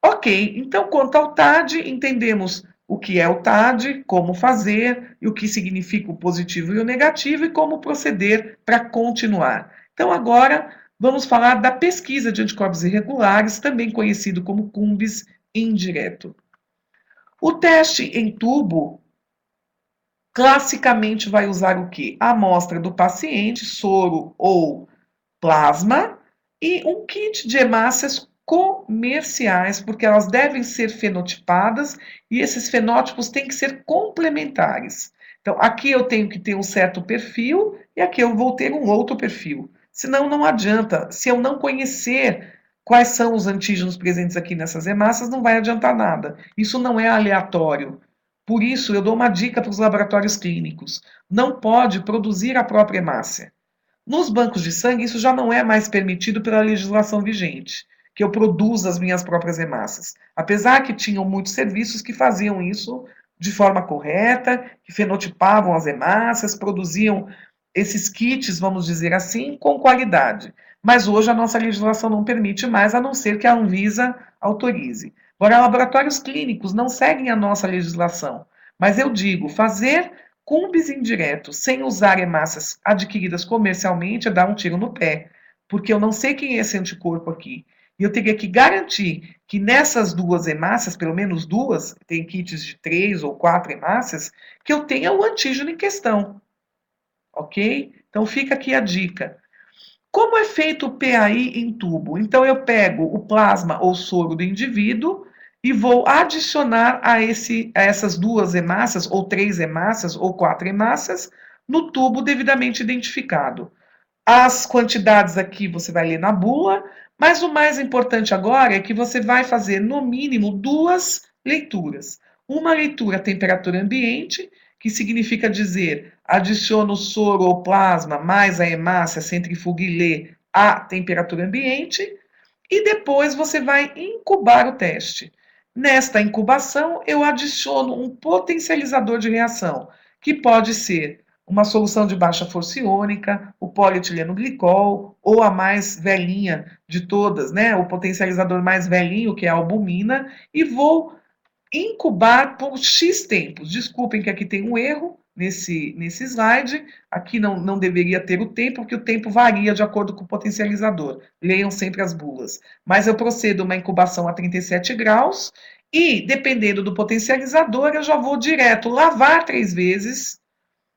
Ok, então quanto ao TAD, entendemos o que é o TAD, como fazer, e o que significa o positivo e o negativo e como proceder para continuar. Então agora vamos falar da pesquisa de anticorpos irregulares, também conhecido como CUMBS indireto. O teste em tubo classicamente vai usar o quê? A amostra do paciente, soro ou plasma, e um kit de hemácias comerciais, porque elas devem ser fenotipadas e esses fenótipos têm que ser complementares. Então, aqui eu tenho que ter um certo perfil e aqui eu vou ter um outro perfil. Senão, não adianta. Se eu não conhecer quais são os antígenos presentes aqui nessas hemácias, não vai adiantar nada. Isso não é aleatório. Por isso, eu dou uma dica para os laboratórios clínicos: não pode produzir a própria hemácia. Nos bancos de sangue, isso já não é mais permitido pela legislação vigente, que eu produza as minhas próprias hemácias. Apesar que tinham muitos serviços que faziam isso de forma correta, que fenotipavam as hemácias, produziam esses kits, vamos dizer assim, com qualidade. Mas hoje a nossa legislação não permite mais, a não ser que a Anvisa autorize. Agora, laboratórios clínicos não seguem a nossa legislação, mas eu digo, fazer cumbis indiretos sem usar hemácias adquiridas comercialmente é dar um tiro no pé, porque eu não sei quem é esse anticorpo aqui. E eu teria que garantir que nessas duas hemácias, pelo menos duas, tem kits de 3 ou 4 hemácias, que eu tenha o antígeno em questão. Ok? Então fica aqui a dica. Como é feito o PAI em tubo? Então eu pego o plasma ou soro do indivíduo e vou adicionar a essas 2 hemácias, ou 3 hemácias, ou 4 hemácias, no tubo devidamente identificado. As quantidades aqui você vai ler na bula, mas o mais importante agora é que você vai fazer no mínimo 2 leituras. Uma leitura à temperatura ambiente, que significa dizer adiciona o soro ou plasma mais a hemácia, centrifuga e lê à temperatura ambiente, e depois você vai incubar o teste. Nesta incubação, eu adiciono um potencializador de reação, que pode ser uma solução de baixa força iônica, o polietileno glicol, ou a mais velhinha de todas, né? O potencializador mais velhinho, que é a albumina, e vou incubar por X tempos. Desculpem que aqui tem um erro nesse slide. Aqui não deveria ter o tempo, porque o tempo varia de acordo com o potencializador. Leiam sempre as bulas. Mas eu procedo uma incubação a 37 graus e, dependendo do potencializador, eu já vou direto lavar 3 vezes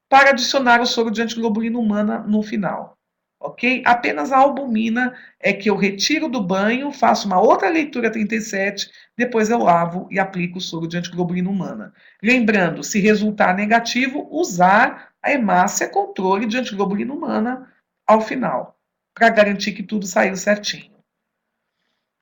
para adicionar o soro de antiglobulina humana no final. Ok? Apenas a albumina é que eu retiro do banho, faço uma outra leitura 37, depois eu lavo e aplico o soro de antiglobulina humana. Lembrando, se resultar negativo, usar a hemácia controle de antiglobulina humana ao final, para garantir que tudo saiu certinho.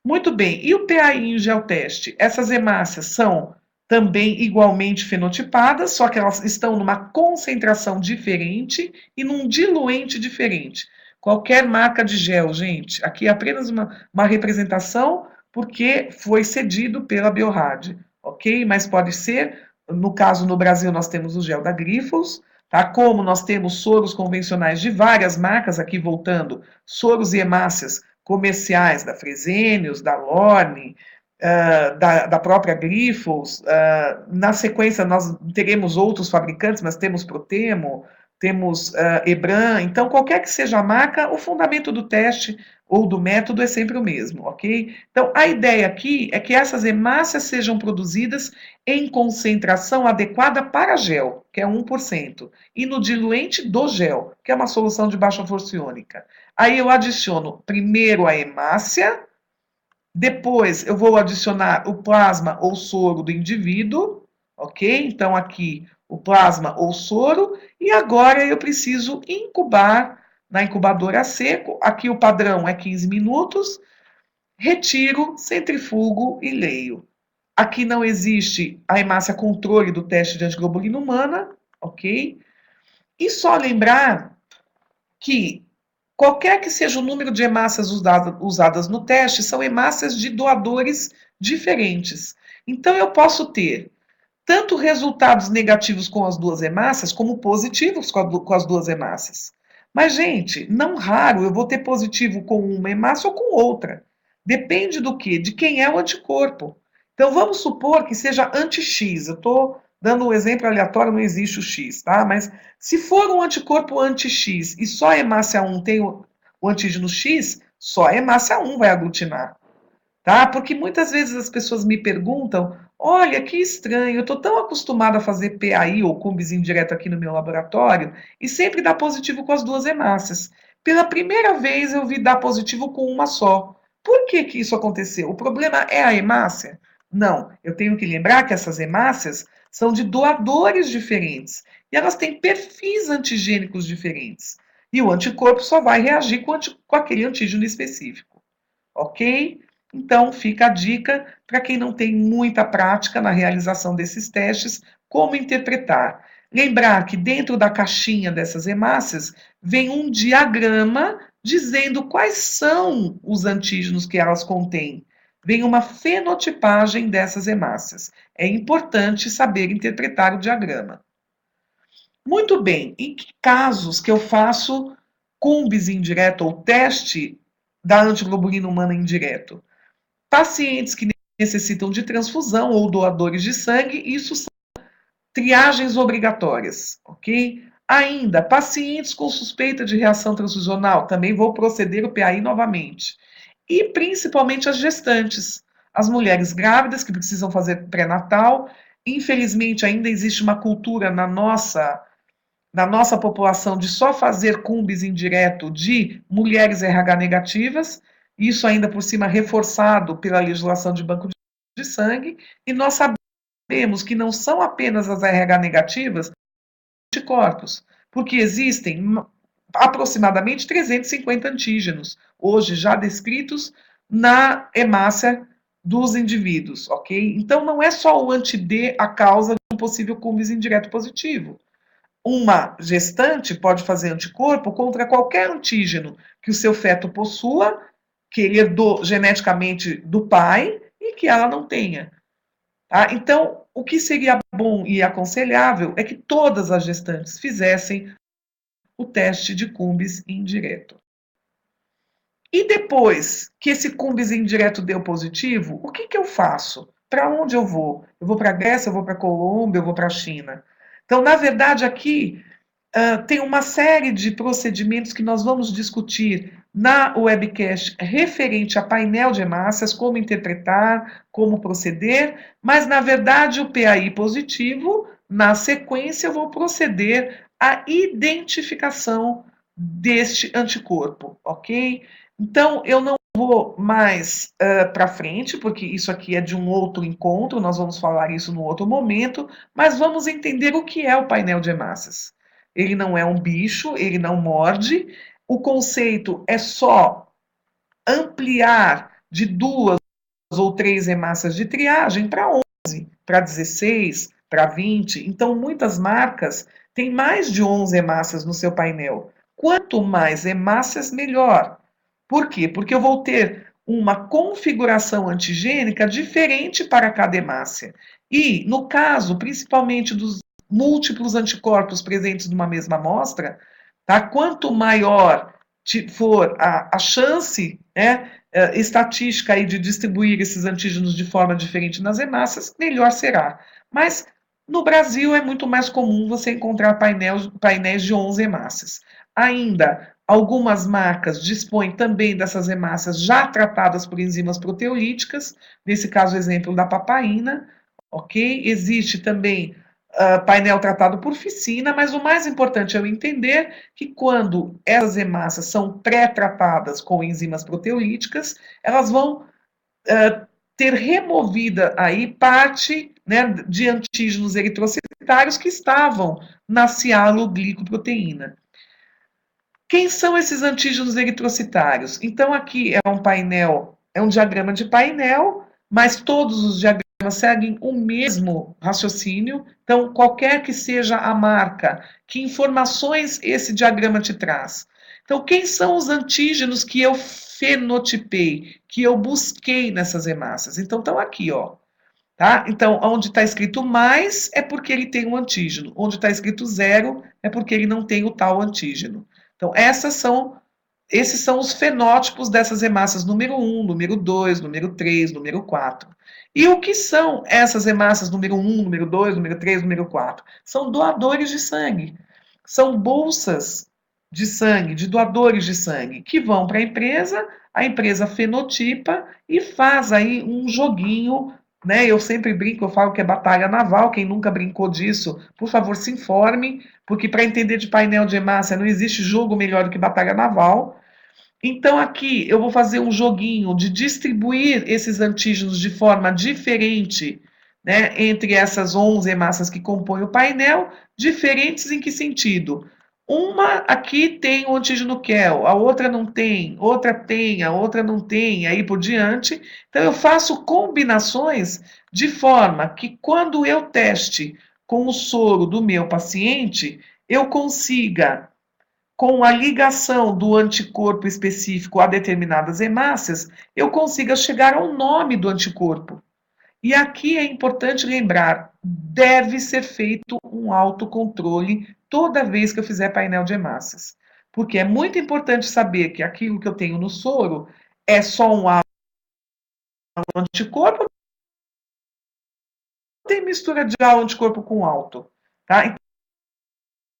Muito bem, e o PAI em geoteste? Essas hemácias são também igualmente fenotipadas, só que elas estão numa concentração diferente e num diluente diferente. Qualquer marca de gel, gente, aqui é apenas uma representação porque foi cedido pela Biorad, ok? Mas pode ser, no caso no Brasil nós temos o gel da Grifols, tá? Como nós temos soros convencionais de várias marcas, aqui voltando, soros e hemácias comerciais da Fresenius, da Lorne, da própria Grifols. Na sequência, nós teremos outros fabricantes, mas temos Protemo, temos Ebran. Então, qualquer que seja a marca, o fundamento do teste ou do método é sempre o mesmo, ok? Então, a ideia aqui é que essas hemácias sejam produzidas em concentração adequada para gel, que é 1%, e no diluente do gel, que é uma solução de baixa força iônica. Aí eu adiciono primeiro a hemácia, depois eu vou adicionar o plasma ou soro do indivíduo, ok? Então aqui o plasma ou soro, e agora eu preciso incubar na incubadora a seco. Aqui o padrão é 15 minutos, retiro, centrifugo e leio. Aqui não existe a hemácia controle do teste de antiglobulina humana, ok? E só lembrar que qualquer que seja o número de hemácias usadas no teste, são hemácias de doadores diferentes. Então, eu posso ter tanto resultados negativos com as duas hemácias, como positivos com as duas hemácias. Mas, gente, não raro eu vou ter positivo com uma hemácia ou com outra. Depende do quê? De quem é o anticorpo. Então, vamos supor que seja anti-X. Eu estou dando um exemplo aleatório, não existe o X, tá? Mas se for um anticorpo anti-X e só a hemácia 1 tem o antígeno X, só a hemácia 1 vai aglutinar. Tá? Porque muitas vezes as pessoas me perguntam: olha, que estranho, eu estou tão acostumada a fazer PAI ou cumbizinho direto aqui no meu laboratório e sempre dá positivo com as duas hemácias. Pela primeira vez eu vi dar positivo com uma só. Por que que isso aconteceu? O problema é a hemácia? Não, eu tenho que lembrar que essas hemácias são de doadores diferentes e elas têm perfis antigênicos diferentes. E o anticorpo só vai reagir com aquele antígeno específico. Ok? Então, fica a dica para quem não tem muita prática na realização desses testes, como interpretar. Lembrar que dentro da caixinha dessas hemácias vem um diagrama dizendo quais são os antígenos que elas contêm. Vem uma fenotipagem dessas hemácias. É importante saber interpretar o diagrama. Muito bem, em que casos que eu faço cumbis indireto ou teste da antiglobulina humana indireto? Pacientes que necessitam de transfusão ou doadores de sangue, isso são triagens obrigatórias, ok? Ainda, pacientes com suspeita de reação transfusional, também vou proceder o PAI novamente. E principalmente as gestantes, as mulheres grávidas que precisam fazer pré-natal. Infelizmente, ainda existe uma cultura na nossa população de só fazer cumbis indireto de mulheres RH negativas, isso ainda por cima reforçado pela legislação de banco de sangue, e nós sabemos que não são apenas as RH negativas anticorpos, porque existem aproximadamente 350 antígenos, hoje já descritos na hemácia dos indivíduos, ok? Então não é só o anti-D a causa de um possível cumbis indireto positivo. Uma gestante pode fazer anticorpo contra qualquer antígeno que o seu feto possua, que ele herdou geneticamente do pai e que ela não tenha. Tá? Então, o que seria bom e aconselhável é que todas as gestantes fizessem o teste de cumbis indireto. E depois que esse cumbis indireto deu positivo, o que eu faço? Para onde eu vou? Eu vou para a Grécia, eu vou para a Colômbia, eu vou para a China? Então, na verdade, aqui tem uma série de procedimentos que nós vamos discutir na webcast referente a painel de hemácias, como interpretar, como proceder, mas na verdade o PAI positivo, na sequência eu vou proceder à identificação deste anticorpo, ok? Então eu não vou mais para frente, porque isso aqui é de um outro encontro, nós vamos falar isso no outro momento, mas vamos entender o que é o painel de hemácias. Ele não é um bicho, ele não morde. O conceito é só ampliar de 2 ou 3 hemácias de triagem para 11, para 16, para 20. Então, muitas marcas têm mais de 11 hemácias no seu painel. Quanto mais hemácias, melhor. Por quê? Porque eu vou ter uma configuração antigênica diferente para cada hemácia. E, no caso, principalmente dos múltiplos anticorpos presentes numa mesma amostra, tá? Quanto maior for a chance, né, estatística aí de distribuir esses antígenos de forma diferente nas hemácias, melhor será. Mas no Brasil é muito mais comum você encontrar painéis de 11 hemácias. Ainda, algumas marcas dispõem também dessas hemácias já tratadas por enzimas proteolíticas, nesse caso, exemplo da papaina, ok? Existe também painel tratado por ficina, mas o mais importante é eu entender que quando essas hemácias são pré-tratadas com enzimas proteolíticas, elas vão ter removida aí parte, né, de antígenos eritrocitários que estavam na cianoglicoproteína. Quem são esses antígenos eritrocitários? Então, aqui é um painel, é um diagrama de painel, mas todos os diagramas seguem o mesmo raciocínio. Então, qualquer que seja a marca, que informações esse diagrama te traz? Então, Então, quem são os antígenos que eu fenotipei, que eu busquei nessas hemácias? Então, estão aqui, ó. Tá? Então, onde está escrito mais é porque ele tem um antígeno. Onde está escrito zero é porque ele não tem o tal antígeno. Então, esses são os fenótipos dessas hemácias número 1, número 2, número 3, número 4. E o que são essas hemácias número 1, número 2, número 3, número 4? São doadores de sangue. São bolsas de sangue, de doadores de sangue, que vão para a empresa fenotipa e faz aí um joguinho, né? Eu sempre brinco, eu falo que é batalha naval. Quem nunca brincou disso, por favor, se informe, porque para entender de painel de hemácia não existe jogo melhor do que batalha naval. Então, aqui eu vou fazer um joguinho de distribuir esses antígenos de forma diferente, né, entre essas 11 hemácias que compõem o painel, diferentes em que sentido? Uma aqui tem o antígeno QEL, a outra não tem, outra tem, a outra não tem, aí por diante. Então, eu faço combinações de forma que quando eu teste com o soro do meu paciente, eu consiga, com a ligação do anticorpo específico a determinadas hemácias, eu consiga chegar ao nome do anticorpo. E aqui é importante lembrar, deve ser feito um autocontrole toda vez que eu fizer painel de hemácias. Porque é muito importante saber que aquilo que eu tenho no soro é só um anticorpo, não tem mistura de anticorpo com alto. Tá?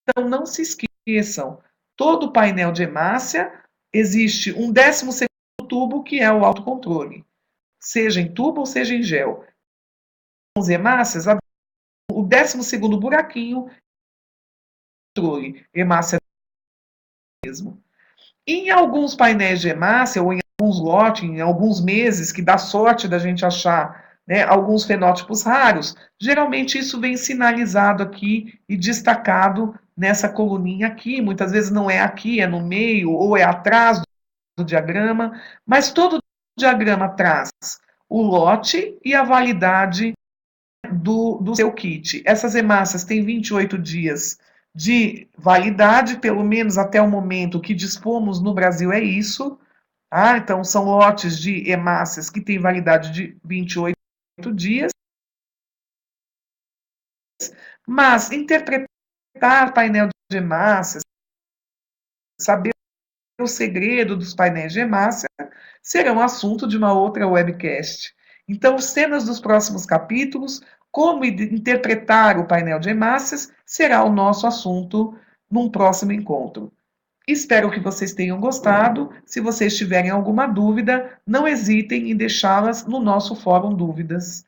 Então, não se esqueçam, todo painel de hemácia existe um 12º tubo, que é o autocontrole, seja em tubo ou seja em gel. As hemácias, o 12º buraquinho, controle, hemácia mesmo. Em alguns painéis de hemácia, ou em alguns lotes, em alguns meses, que dá sorte da gente achar, né, alguns fenótipos raros, geralmente isso vem sinalizado aqui e destacado nessa coluninha aqui. Muitas vezes não é aqui, é no meio ou é atrás do diagrama, mas todo diagrama traz o lote e a validade do seu kit. Essas hemácias têm 28 dias de validade, pelo menos até o momento que dispomos no Brasil é isso. Tá? Então, são lotes de hemácias que têm validade de 28 dias. Mas interpretar painel de hemácias, saber o segredo dos painéis de hemácia, serão assunto de uma outra webcast. Então, cenas dos próximos capítulos, como interpretar o painel de hemácias, será o nosso assunto num próximo encontro. Espero que vocês tenham gostado. Se vocês tiverem alguma dúvida, não hesitem em deixá-las no nosso fórum Dúvidas.